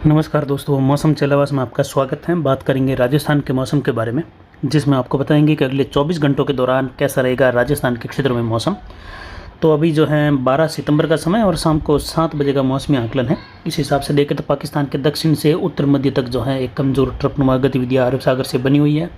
नमस्कार दोस्तों, मौसम चलावास में आपका स्वागत है। बात करेंगे राजस्थान के मौसम के बारे में, जिसमें आपको बताएंगे कि अगले 24 घंटों के दौरान कैसा रहेगा राजस्थान के क्षेत्रों में मौसम। तो अभी जो है 12 सितंबर का समय और शाम को 7 बजे का मौसमी आकलन है। इस हिसाब से देखें तो पाकिस्तान के दक्षिण से उत्तर मध्य तक जो है एक कमज़ोर ट्रफनुमा गतिविधियाँ अरब सागर से बनी हुई है।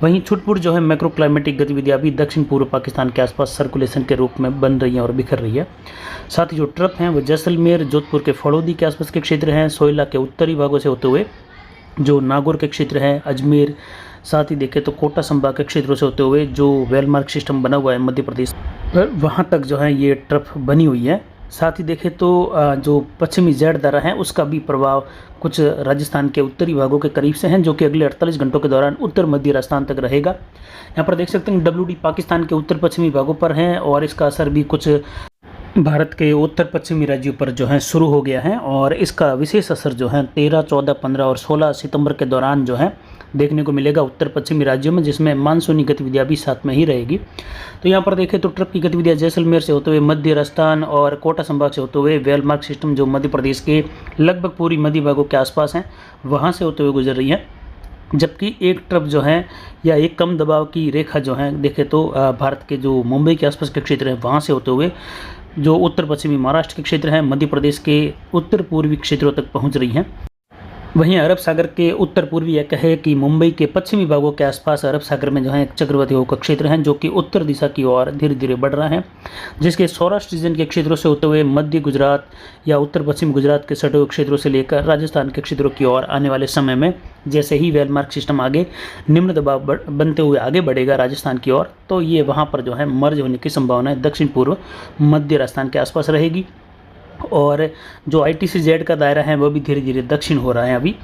वहीं छुटपुट जो है मैक्रो क्लाइमेटिक गतिविधियाँ भी दक्षिण पूर्व पाकिस्तान के आसपास सर्कुलेशन के रूप में बन रही हैं और बिखर रही है। साथ ही जो ट्रफ हैं वो जैसलमेर, जोधपुर के फड़ौदी के आसपास के क्षेत्र हैं, सोयला के उत्तरी भागों से होते हुए जो नागौर के क्षेत्र हैं, अजमेर, साथ ही देखें तो कोटा संभाग के क्षेत्रों से होते हुए जो वेलमार्क सिस्टम बना हुआ है मध्य प्रदेश, वहाँ तक जो है ये ट्रफ बनी हुई है। साथ ही देखें तो जो पश्चिमी जेड दरा है उसका भी प्रभाव कुछ राजस्थान के उत्तरी भागों के करीब से हैं, जो कि अगले 48 घंटों के दौरान उत्तर मध्य राजस्थान तक रहेगा। यहाँ पर देख सकते हैं WD पाकिस्तान के उत्तर पश्चिमी भागों पर है और इसका असर भी कुछ भारत के उत्तर पश्चिमी राज्यों पर जो है शुरू हो गया है। और इसका विशेष असर जो है 13, 14, 15 और 16 सितंबर के दौरान जो है देखने को मिलेगा उत्तर पश्चिमी राज्यों में, जिसमें मानसूनी गतिविधियां भी साथ में ही रहेगी। तो यहाँ पर देखें तो ट्रफ की गतिविधियां जैसलमेर से होते हुए मध्य राजस्थान और कोटा संभाग से होते हुए वेलमार्क सिस्टम जो मध्य प्रदेश के लगभग पूरी मध्य भागों के आसपास हैं वहाँ से होते हुए गुजर रही है। जबकि एक ट्रफ जो है या एक कम दबाव की रेखा जो है देखें तो भारत के जो मुंबई के आसपास के क्षेत्र हैं वहाँ से होते हुए जो उत्तर पश्चिमी महाराष्ट्र के क्षेत्र हैं, मध्य प्रदेश के उत्तर पूर्वी क्षेत्रों तक पहुंच रही हैं। वहीं अरब सागर के उत्तर पूर्वी यह कहे कि मुंबई के पश्चिमी भागों के आसपास अरब सागर में जो है एक चक्रवाती हवा का क्षेत्र है, जो कि उत्तर दिशा की ओर धीरे धीरे बढ़ रहा है, जिसके सौराष्ट्र रीजन के क्षेत्रों से होते हुए मध्य गुजरात या उत्तर पश्चिम गुजरात के सटे हुए क्षेत्रों से लेकर राजस्थान के क्षेत्रों की ओर आने वाले समय में जैसे ही वेलमार्क सिस्टम आगे निम्न दबाव बनते हुए आगे बढ़ेगा राजस्थान की ओर, तो ये वहाँ पर जो है मर्ज होने की संभावना दक्षिण पूर्व मध्य राजस्थान के आसपास रहेगी। और जो ITC-Z का दायरा है वह भी धीरे धीरे दक्षिण हो रहा है अभी।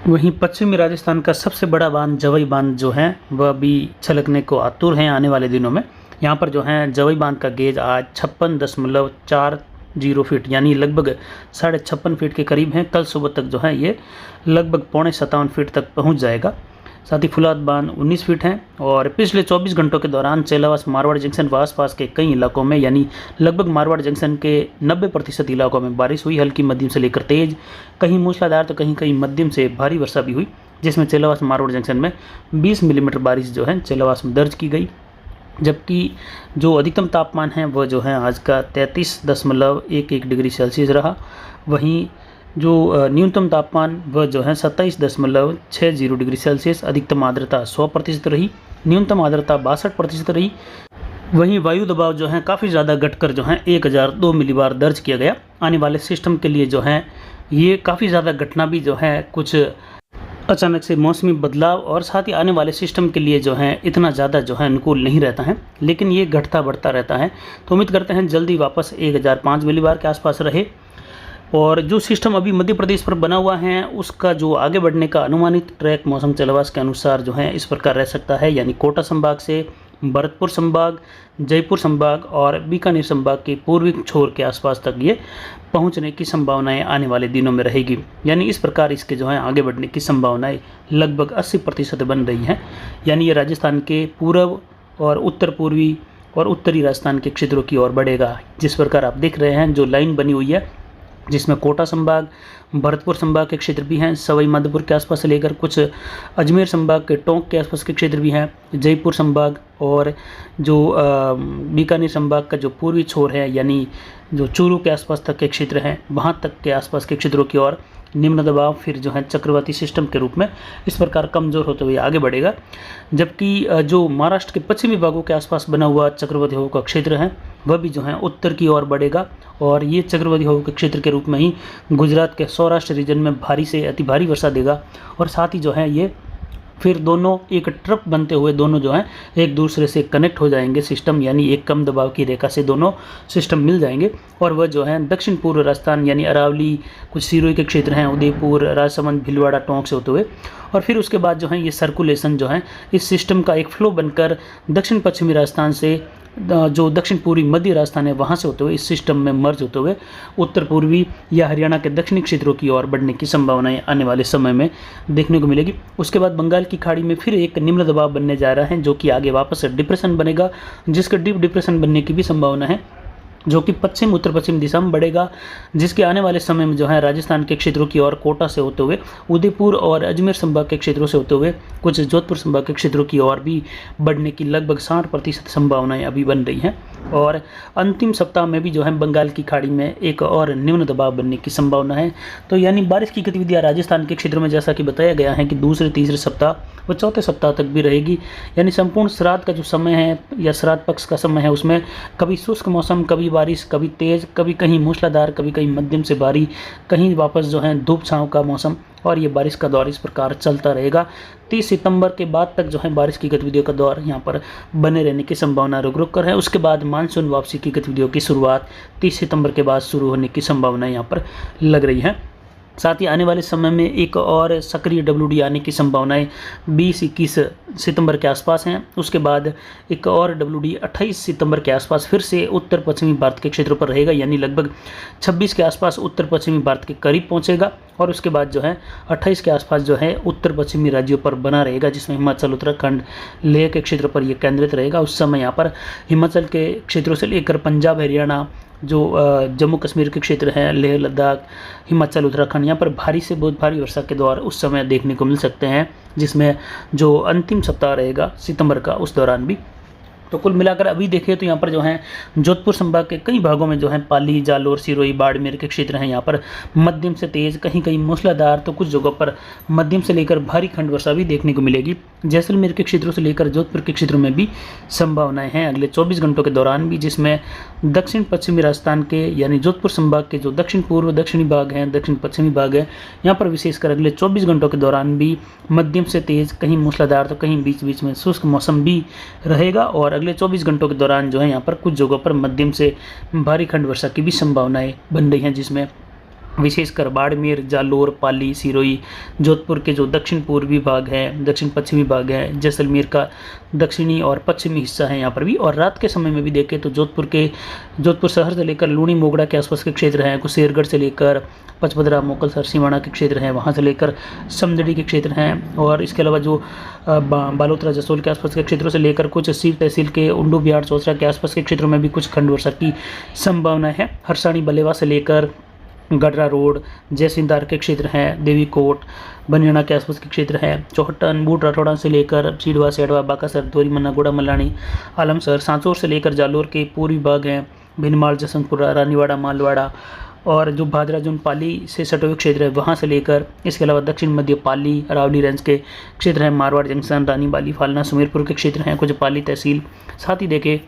वहीं पश्चिमी राजस्थान का सबसे बड़ा बांध जवई बांध जो है वह भी छलकने को आतुर है आने वाले दिनों में। यहाँ पर जो है जवई बांध का गेज आज 56.40 फीट यानी लगभग 56.5 फीट के करीब है। कल सुबह तक जो है ये लगभग 57.25 फीट तक पहुँच जाएगा। साथ ही फुलाद बांध 19 फीट हैं। और पिछले 24 घंटों के दौरान चेलावास मारवाड़ जंक्शन व आसपास के कई इलाकों में यानी लगभग मारवाड़ जंक्शन के 90% इलाकों में बारिश हुई, हल्की मध्यम से लेकर तेज, कहीं मूसलाधार तो कहीं कहीं मध्यम से भारी वर्षा भी हुई, जिसमें चेलावास मारवाड़ जंक्शन में 20 मिलीमीटर बारिश जो है चेलावास में दर्ज की गई। जबकि जो अधिकतम तापमान है वह जो है आज का 33.11 डिग्री सेल्सियस रहा। वहीं जो न्यूनतम तापमान वह जो है 27.60 डिग्री सेल्सियस, अधिकतम आर्द्रता 100% रही, न्यूनतम आर्द्रता 62% रही। वहीं वायु दबाव जो है काफ़ी ज़्यादा घटकर जो है 1002 मिलीबार दर्ज किया गया। आने वाले सिस्टम के लिए जो है ये काफ़ी ज़्यादा घटना भी जो है कुछ अचानक से मौसमी बदलाव और साथ ही आने वाले सिस्टम के लिए जो है इतना ज़्यादा जो है अनुकूल नहीं रहता है, लेकिन ये घटता बढ़ता रहता है। तो उम्मीद करते हैं जल्दी वापस 1005 मिलीबार के आसपास रहे। और जो सिस्टम अभी मध्य प्रदेश पर बना हुआ है उसका जो आगे बढ़ने का अनुमानित ट्रैक मौसम चलवास के अनुसार जो है इस प्रकार रह सकता है, यानी कोटा संभाग से भरतपुर संभाग, जयपुर संभाग और बीकानेर संभाग के पूर्वी छोर के आसपास तक ये पहुंचने की संभावनाएं आने वाले दिनों में रहेगी। यानी इस प्रकार इसके जो है आगे बढ़ने की संभावनाएं लगभग 80% बन रही हैं। यानी ये राजस्थान के पूर्व और उत्तर पूर्वी और उत्तरी राजस्थान के क्षेत्रों की ओर बढ़ेगा। जिस प्रकार आप देख रहे हैं जो लाइन बनी हुई है, जिसमें कोटा संभाग, भरतपुर संभाग के क्षेत्र भी हैं, सवाई माधोपुर के आसपास से लेकर कुछ अजमेर संभाग के टोंक के आसपास के क्षेत्र भी हैं, जयपुर संभाग और जो बीकानेर संभाग का जो पूर्वी छोर है यानी जो चूरू के आसपास तक के क्षेत्र हैं वहाँ तक के आसपास के क्षेत्रों की ओर निम्न दबाव फिर जो है चक्रवाती सिस्टम के रूप में इस प्रकार कमज़ोर होते हुए आगे बढ़ेगा। जबकि जो महाराष्ट्र के पश्चिमी भागों के आसपास बना हुआ चक्रवाती हवा का क्षेत्र है वह भी जो है उत्तर की ओर बढ़ेगा और ये चक्रवाती हवा के क्षेत्र के रूप में ही गुजरात के सौराष्ट्र रीजन में भारी से अति भारी वर्षा देगा। और साथ ही जो है ये फिर दोनों एक ट्रप बनते हुए दोनों जो हैं एक दूसरे से कनेक्ट हो जाएंगे सिस्टम, यानी एक कम दबाव की रेखा से दोनों सिस्टम मिल जाएंगे और वह जो है दक्षिण पूर्व राजस्थान यानी अरावली, कुछ सिरोही के क्षेत्र हैं, उदयपुर, राजसमंद, भीलवाड़ा, टोंक से होते हुए और फिर उसके बाद जो है ये सर्कुलेशन जो है इस सिस्टम का एक फ्लो बनकर दक्षिण पश्चिमी राजस्थान से जो दक्षिण पूर्वी मध्य राजस्थान है वहाँ से होते हुए इस सिस्टम में मर्ज होते हुए उत्तर पूर्वी या हरियाणा के दक्षिणी क्षेत्रों की ओर बढ़ने की संभावनाएं आने वाले समय में देखने को मिलेगी। उसके बाद बंगाल की खाड़ी में फिर एक निम्न दबाव बनने जा रहा है जो कि आगे वापस डिप्रेशन बनेगा, जिसके डीप डिप्रेशन बनने की भी संभावना है। जो कि पश्चिम उत्तर पश्चिम दिशा में बढ़ेगा, जिसके आने वाले समय में जो है राजस्थान के क्षेत्रों की ओर कोटा से होते हुए उदयपुर और अजमेर संभाग के क्षेत्रों से होते हुए कुछ जोधपुर संभाग के क्षेत्रों की ओर भी बढ़ने की लगभग 60% संभावनाएं अभी बन रही हैं। और अंतिम सप्ताह में भी जो है बंगाल की खाड़ी में एक और निम्न दबाव बनने की संभावना है। तो यानी बारिश की गतिविधियां राजस्थान के क्षेत्रों में जैसा कि बताया गया है कि दूसरे तीसरे सप्ताह व चौथे सप्ताह तक भी रहेगी। यानी संपूर्ण श्राद्ध का जो समय है या श्राद्ध पक्ष का समय है उसमें कभी शुष्क मौसम, कभी बारिश, कभी तेज़, कभी कहीं मूसलाधार, कभी कहीं मध्यम से भारी, कहीं वापस जो है धूप छांव का मौसम, और ये बारिश का दौर इस प्रकार चलता रहेगा। 30 सितंबर के बाद तक जो है बारिश की गतिविधियों का दौर यहाँ पर बने रहने की संभावना रुक रुक कर है। उसके बाद मानसून वापसी की गतिविधियों की शुरुआत 30 सितंबर के बाद शुरू होने की संभावना यहाँ पर लग रही है। साथ ही आने वाले समय में एक और सक्रिय WD आने की संभावनाएं 20-21 सितंबर के आसपास हैं। उसके बाद एक और WD 28 सितंबर के आसपास फिर से उत्तर पश्चिमी भारत के क्षेत्रों पर रहेगा, यानी लगभग 26 के आसपास उत्तर पश्चिमी भारत के करीब पहुंचेगा। और उसके बाद जो है 28 के आसपास जो है उत्तर पश्चिमी राज्यों पर बना रहेगा, जिसमें हिमाचल, उत्तराखंड, लेह के क्षेत्र पर यह केंद्रित रहेगा। उस समय यहाँ पर हिमाचल के क्षेत्रों से लेकर पंजाब, हरियाणा, जो जम्मू कश्मीर के क्षेत्र हैं, लेह लद्दाख, हिमाचल, उत्तराखंड, यहाँ पर भारी से बहुत भारी वर्षा के दौर उस समय देखने को मिल सकते हैं, जिसमें जो अंतिम सप्ताह रहेगा सितंबर का उस दौरान भी। तो कुल मिलाकर अभी देखें तो यहाँ पर जो है जोधपुर संभाग के कई भागों में जो है पाली, जालोर, सिरोही, बाड़मेर के क्षेत्र हैं, यहाँ पर मध्यम से तेज़, कहीं कहीं मूसलाधार, तो कुछ जगहों पर मध्यम से लेकर भारी खंड वर्षा भी देखने को मिलेगी। जैसलमेर के क्षेत्रों से लेकर जोधपुर के क्षेत्रों में भी संभावनाएं हैं अगले 24 घंटों के दौरान भी, जिसमें दक्षिण पश्चिमी राजस्थान के यानी जोधपुर संभाग के जो दक्षिण पूर्व दक्षिणी भाग हैं, दक्षिण पश्चिमी भाग है, यहाँ पर विशेषकर अगले 24 घंटों के दौरान भी मध्यम से तेज़, कहीं मूसलाधार तो कहीं बीच बीच में शुष्क मौसम भी रहेगा। और अगले 24 घंटों के दौरान जो है यहाँ पर कुछ जगहों पर मध्यम से भारी खंड वर्षा की भी संभावनाएं बन रही हैं, जिसमें विशेषकर बाड़मेर, जालोर, पाली, सिरोही, जोधपुर के जो दक्षिण पूर्वी भाग हैं, दक्षिण पश्चिमी भाग है, जैसलमेर का दक्षिणी और पश्चिमी हिस्सा है यहाँ पर भी। और रात के समय में भी देखें तो जोधपुर शहर से लेकर लूणी, मोगड़ा के आसपास के क्षेत्र हैं, कुशेरगढ़ से लेकर पचपदरा, मोकलसर, सिवाना के क्षेत्र हैं, वहाँ से लेकर समदड़ी के क्षेत्र हैं, और इसके अलावा जो बालोतरा, जसोल के आसपास के क्षेत्रों से लेकर कुछ सीव तहसील के उंडू, बिहार, चौसरा के आसपास के क्षेत्रों में भी कुछ खंड वर्षा की संभावना है। हरसाणी, बलेवा से लेकर गडरा रोड, जयसिंधार के क्षेत्र हैं, देवीकोट, बनियाना के आसपास के क्षेत्र हैं, चौहटन, बूट, राठौड़ा से लेकर सीडवा, सेडवा, बाकासर, दोरीमन्ना, गोड़ा, मलानी, आलमसर, सांचौर से लेकर जालोर के पूर्वी भाग हैं, भिनमाल, जसवंतपुरा, रानीवाड़ा, मालवाड़ा, और जो भादरा जोन पाली से सटे हुए क्षेत्र है वहाँ से लेकर, इसके अलावा दक्षिण मध्य पाली, अरावली रेंज के क्षेत्र हैं, मारवाड़ जंक्शन, रानी बाली, फालना, सुमेरपुर के क्षेत्र हैं, कुछ पाली तहसील। साथ ही देखें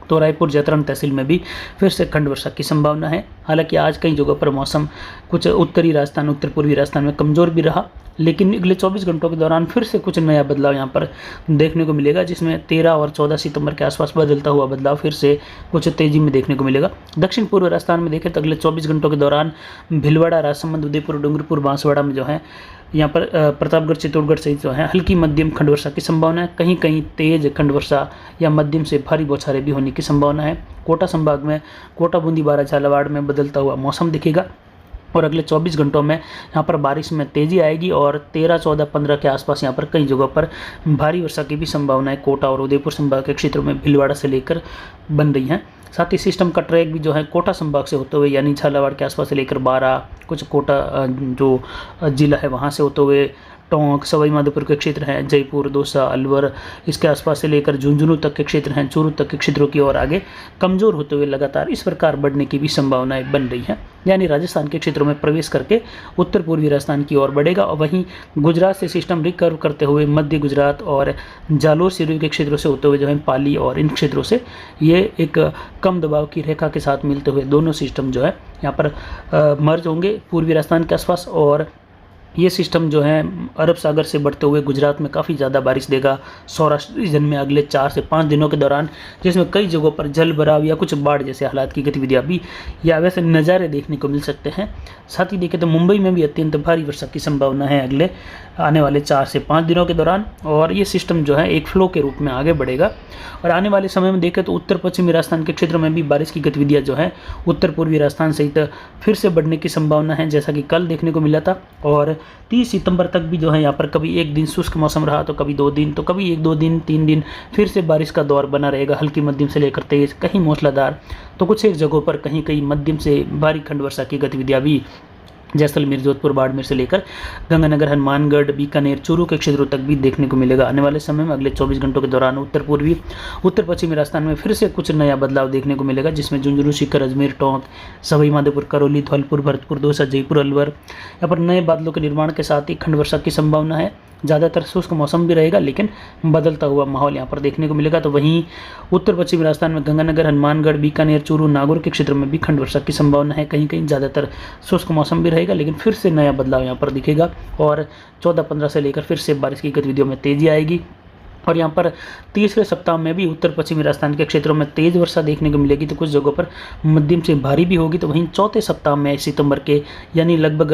तो रायपुर, जैतरन तहसील में भी फिर से खंड वर्षा की संभावना है। हालांकि आज कई जगहों पर मौसम कुछ उत्तरी राजस्थान, उत्तर पूर्वी राजस्थान में कमज़ोर भी रहा, लेकिन अगले 24 घंटों के दौरान फिर से कुछ नया बदलाव यहाँ पर देखने को मिलेगा, जिसमें 13 और 14 सितंबर के आसपास बदलता हुआ बदलाव फिर से कुछ तेज़ी में देखने को मिलेगा। दक्षिण पूर्व राजस्थान में देखें तो अगले 24 घंटों के दौरान भीलवाड़ा, राजसमंद, उदयपुर, डूंगरपुर, बांसवाड़ा में जो है यहाँ पर प्रतापगढ़, चित्तौड़गढ़ सहित जो है हल्की मध्यम खंड वर्षा की संभावना है। कहीं कहीं तेज खंड वर्षा या मध्यम से भारी बौछारें भी होने की संभावना है। कोटा संभाग में कोटा, बूंदी, बारा, झालावाड़ में बदलता हुआ मौसम दिखेगा, और अगले 24 घंटों में यहाँ पर बारिश में तेज़ी आएगी, और 13, 14, 15 के आसपास यहाँ पर कई जगहों पर भारी वर्षा की भी संभावना है। कोटा और उदयपुर संभाग के क्षेत्रों में भीलवाड़ा से लेकर बन रही हैं। साथ ही सिस्टम का ट्रैक भी जो है कोटा संभाग से होते हुए यानी झालावाड़ के आसपास से लेकर बारा, कुछ कोटा जो जिला है वहाँ से होते हुए टोंक, सवाई माधोपुर के क्षेत्र हैं, जयपुर, दौसा, अलवर, इसके आसपास से लेकर झुंझुनू तक के क्षेत्र हैं, चूरू तक के क्षेत्रों की ओर आगे कमज़ोर होते हुए लगातार इस प्रकार बढ़ने की भी संभावनाएं बन रही हैं। यानी राजस्थान के क्षेत्रों में प्रवेश करके उत्तर पूर्वी राजस्थान की ओर बढ़ेगा, और वहीं गुजरात से सिस्टम रिकर्व करते हुए मध्य गुजरात और जालोर, सिरोही के क्षेत्रों से होते हुए जो है पाली और इन क्षेत्रों से ये एक कम दबाव की रेखा के साथ मिलते हुए दोनों सिस्टम जो है यहाँ पर मर्ज होंगे पूर्वी राजस्थान के आसपास, और ये सिस्टम जो है अरब सागर से बढ़ते हुए गुजरात में काफ़ी ज़्यादा बारिश देगा सौराष्ट्र रीजन में अगले 4 से 5 दिनों के दौरान, जिसमें कई जगहों पर जल भराव या कुछ बाढ़ जैसे हालात की गतिविधियाँ भी या वैसे नज़ारे देखने को मिल सकते हैं। साथ ही देखें तो मुंबई में भी अत्यंत भारी वर्षा की संभावना है अगले आने वाले 4 से 5 दिनों के दौरान, और ये सिस्टम जो है एक फ्लो के रूप में आगे बढ़ेगा। और आने वाले समय में देखें तो उत्तर पश्चिमी राजस्थान के क्षेत्र में भी बारिश की गतिविधियाँ जो है उत्तर पूर्वी राजस्थान सहित फिर से बढ़ने की संभावना है, जैसा कि कल देखने को मिला था। और 30 सितंबर तक भी जो है यहाँ पर कभी एक दिन शुष्क मौसम रहा तो कभी 2 दिन, तो कभी 1-2 दिन 3 दिन फिर से बारिश का दौर बना रहेगा, हल्की मध्यम से लेकर तेज़, कहीं मूसलाधार, तो कुछ एक जगहों पर कहीं कहीं मध्यम से भारी खंड वर्षा की गतिविधियाँ भी जैसलमेर, जोधपुर, बाड़मेर से लेकर गंगानगर, हनुमानगढ़, बीकानेर, चूरू के क्षेत्रों तक भी देखने को मिलेगा। आने वाले समय में अगले 24 घंटों के दौरान उत्तर पूर्वी, उत्तर पश्चिमी राजस्थान में फिर से कुछ नया बदलाव देखने को मिलेगा, जिसमें झुंझुनू, सीकर, अजमेर, टोंक, सवाई माधोपुर, करौली, धौलपुर, भरतपुर, दौसा, जयपुर, अलवर, यहाँ पर नए बादलों के निर्माण के साथ ही खंड वर्षा की संभावना है। ज़्यादातर शुष्क मौसम भी रहेगा, लेकिन बदलता हुआ माहौल यहाँ पर देखने को मिलेगा। तो वहीं उत्तर पश्चिमी राजस्थान में गंगानगर, हनुमानगढ़, बीकानेर, चूरू, नागौर के क्षेत्र में भी खंड वर्षा की संभावना है। कहीं कहीं ज़्यादातर शुष्क मौसम भी रहेगा, लेकिन फिर से नया बदलाव यहाँ पर दिखेगा और 14-15 से लेकर फिर से बारिश की गतिविधियों में तेज़ी आएगी। और यहाँ पर तीसरे सप्ताह में भी उत्तर पश्चिमी राजस्थान के क्षेत्रों में तेज़ वर्षा देखने को मिलेगी, तो कुछ जगहों पर मध्यम से भारी भी होगी। तो वहीं चौथे सप्ताह में सितंबर के यानी लगभग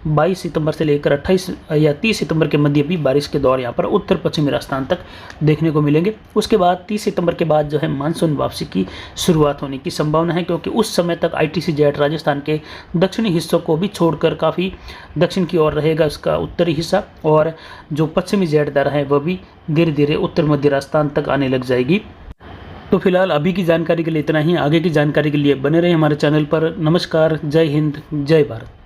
22 सितंबर से लेकर 28 या 30 सितंबर के मध्य भी बारिश के दौर यहाँ पर उत्तर पश्चिमी राजस्थान तक देखने को मिलेंगे। उसके बाद 30 सितंबर के बाद जो है मानसून वापसी की शुरुआत होने की संभावना है, क्योंकि उस समय तक ITC जेट राजस्थान के दक्षिणी हिस्सों को भी छोड़कर काफ़ी दक्षिण की ओर रहेगा उसका उत्तरी हिस्सा, और जो पश्चिमी जेट दर है वह भी धीरे धीरे उत्तर मध्य राजस्थान तक आने लग जाएगी। तो फिलहाल अभी की जानकारी के लिए इतना ही। आगे की जानकारी के लिए बने रहे हमारे चैनल पर। नमस्कार, जय हिंद, जय भारत।